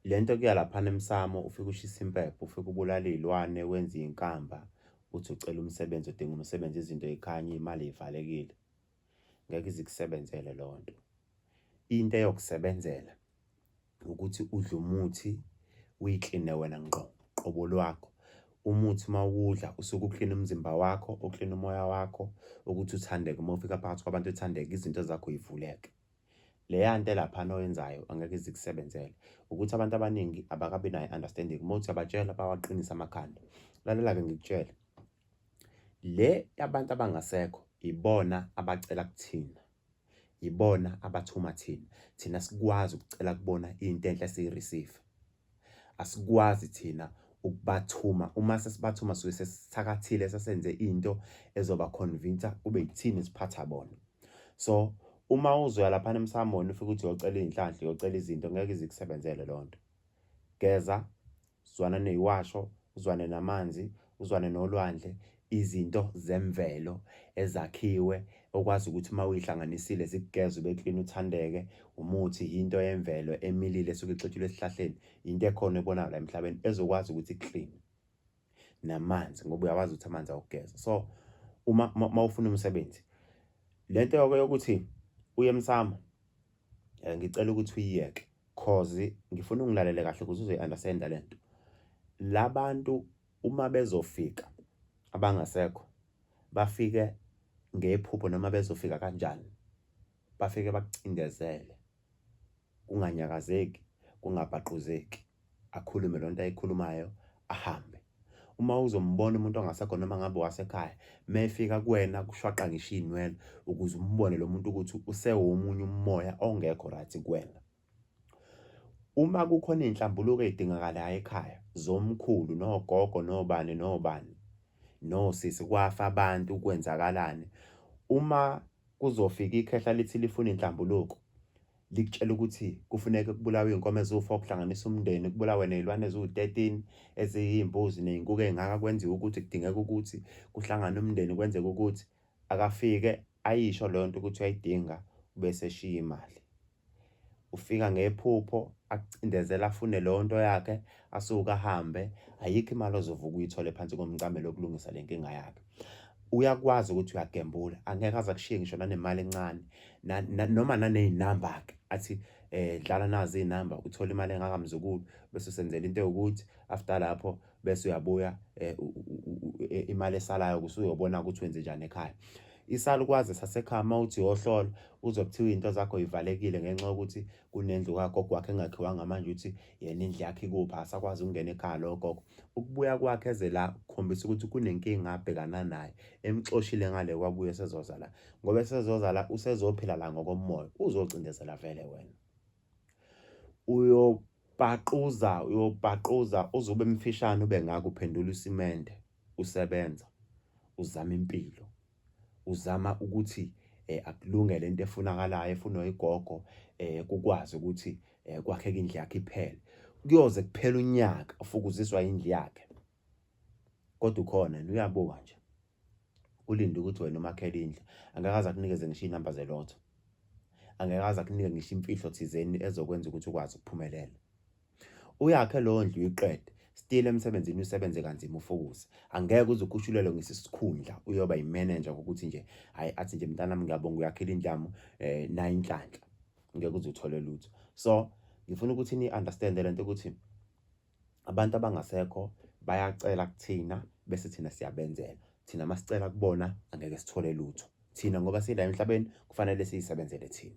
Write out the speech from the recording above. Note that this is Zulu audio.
Lento kuya laphana emsamo ufike ushisa impepho, ufike ubulala iy'lwane, wenza inkamba, uthi ucela umsebenzi, udinga umsebenzi, izinto y'khanya, iy'mali y'valekile. Ngeke ize ikusebenzele leyo nto. Into eyokusebenzela ukuthi udle umuthi uyikline wena ngqo qobo lwakho. Umuthi mawudla usuke ukline umzimba wakho, ukline umoya wakho, ukuthi uthandeke. Uma ufika phakathi kwabantu uthandeke, izinto zakho y'vuleke. Leya nto laphana oyenzayo angeke ize ikusebenzele. Ukuthi abantu abaningi abakabi nayo understanding. Uma uthi abatshela bawaqinisa amakhanda. Lalela-ke ngikutshele. Le yabantu abangasekho ibona abacela kuthina. Ibona abathuma thina. Thina sikwazi ukucela kubona into enhle siyireceive. Asikwazi thina ukubathuma. Uma sesibathuma suke sesithakathile sesenze into ezoba convince kube yithini siphatha bona. So uma uzoya laphana emsamoni ufike uthi uyocela iy'nhlanhla, uyocela izinto, ngeke ize ikusebenzele leyo nto. Geza, uzwane neyiwasho, uzwane namanzi, uzwane nolwandle, izinto zemvelo ezakhiwe okwazi ukuthi uma uyihlanganisile zikugeze ube clean uthandeke. Umuthi into yemvelo emilile esuke ixetshulwe esihlahleni, into ekhona ebonakala la emhlabeni ezokwazi ukuthi clean. Namanzi ngoba uyawazi ukuthi amanzi awugeza. So uma ufuna umsebenzi, lento yokuthi uye emsamo, ngicela ukuthi uyiyeke cause ngifuna ungilalele kahle ukuze uzoyi-understand lento. Labantu uma bezofika abangasekho bafike ngephupho noma bezofika kanjani, bafike bakucindezele, kunganyakazeki, kungabhaquzeki, akhulume lento ayikhulumayo, ahambe. Uma uzombona umuntu ongasekho noma ngabe wasekhaya, mefika kuwena kushwaqa ngisho iy'nwele ukuze umbone lo muntu ukuthi usewumunye umoya ongekho right kuwena. Uma kukhona iy'nhlambuluko ey'dingakalayo ekhaya zomkhulu nogogo nobani nobani nosisi kwafa abantu kwenzakalani, uma kuzofika ikhehla lithi lifuna inhlambuluko likutshela ukuthi kufuneka kubulawe iy'nkomo eziwu-4 kuhlanganisa umndeni, kubulawe ney'lwane eziwu-13 eziyimbuzi ney'nkukhu ey'ngaka, kwenziwe ukuthi kudingeka ukuthi kuhlangane umndeni, kwenzeka ukuthi akafike ayisho leyo nto ukuthi uyayidinga bese eshiya imali. Ufika ngephupho akucindezela afune leyo nto yakhe asuke ahambe, ayikho imali ozovuka uyithole phansi komncamelo yokulungisa le nkinga yakhe. Uyakwazi ukuthi uyagembula, angeke aze akushiye ngisho nanemali encane noma naney'namba-ke athi dlala nazi iy'namba uthole imali engaka mzukulu, bese usenzela into yokuthi after lapho bese uyabuya imali esalayo usuyobona ukuthi wenze njani ekhaya. Isalukwazi sasekhaya uma uthi uyohlola uzobe kuthiwa iy'nto zakho y'valekile ngenxa yokuthi kunendlu kagogo wakhe engakhiwanga manje uthi yena indlu yakhe ikuphi, asakwazi ukungena ekhaya lo gogo. Ukubuya kwakhe eze la kukhombisa ukuthi kunenkinga abhekana nayo emxoshile ngale kwabuye esezoza la. Ngoba esezoza la usezophila la ngokomoya, uzocindezela vele wena. Uyobhaquza uze ube mfishane ube ngaka uphendula usimende, usebenza, uzama impilo. Uzama ukuthi akulungele into efunakalayo efunwa igogo, kukwazi ukuthi kwakheka indlu yakhe iphele. Kuyoze kuphela unyaka ufukuziswa indlu yakhe. Kodwa ukhona yena uyabuka nje. Ulinde ukuthi wena umakhele indlu. Angeke aze akunikeze ngisho iy'namba zelotho. Angeke aze akunike ngisho imfihlo thizeni ezokwenza ukuthi ukwazi ukuphumelela. Uyakhe leyo ndlu uyiqede. Still emsebenzini usebenze kanzima ufokuze. Angeke uze ukhushulelwe ngesisikhundla uyoba imanager ukuthi nje hayi athi nje mntanami ngiyabonga uyakhela indlu yami nayo inhlanhla. Ngeke uze uthole lutho. So ngifuna ukuthi ni-understand lento ukuthi abantu abangasekho bayacela kuthina bese thina siyabenzela. Thina masicela kubona angeke sithole lutho. Thina ngoba sila emhlabeni kufanele siyisebenzele thina.